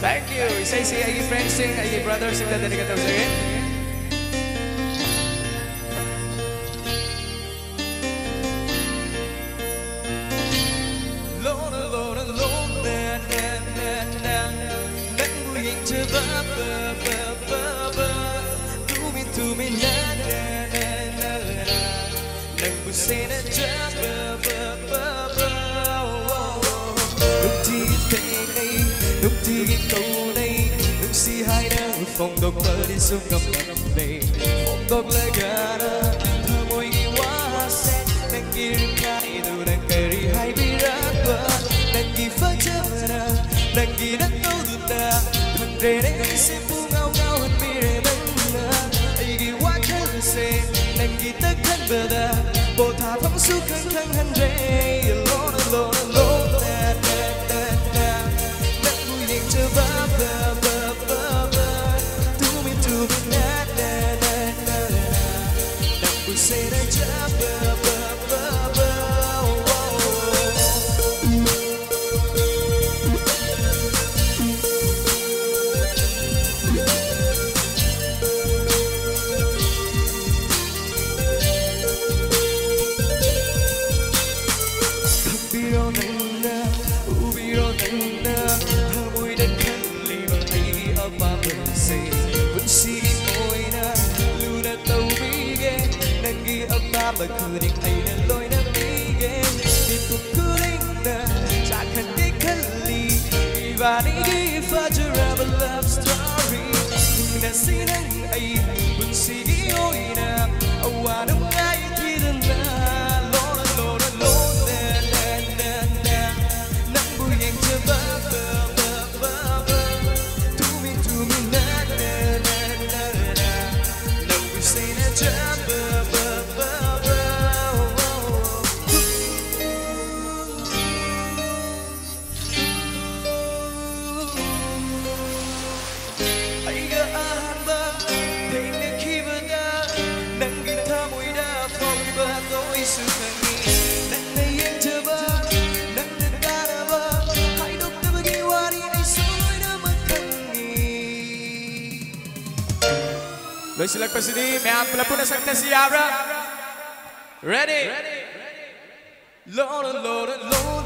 Thank you. Say, I give friends sing, I give brothers sing, that dedicated to sing. Lord, Lord, Lord, nắng buổi chiều bờ to me, nắng buổi sáng đã chớp lúc chi thế này, lúc chi câu này, lúc si hai đang phòng đọc mơ đi xuống ngập ngập này, phòng đọc lại cả thơ môi nghi quá sen, nắng kia ngay từ nắng kề đi hai bi rác bờ, nắng kia phát chớp nắng kia đất đâu được ta, thằng rể đây sẽ phu ngao ngao hơn bi rể bên ai kia quá chân xe, nắng kia tất thân bờ ta, bộ thả thắm suốt khăng khăng hành rể, lố lố lố. Say that mà cứ định hay nên lối nắng đi ghé tìm cuộc cứ định nè chả cần cái khali và đi pha cho ra một love story nhưng đã xin anh ấy vẫn xin ôi nè qua đông ai thì đơn na lố lố lố nè nè nè nè nắng buổi nhanh chưa bơ to me nè nè nè nè nắng buổi say nè chớp Baik, silakan sini. Meang pelapun asaknya siap. Ready? Lord, Lord, Lord.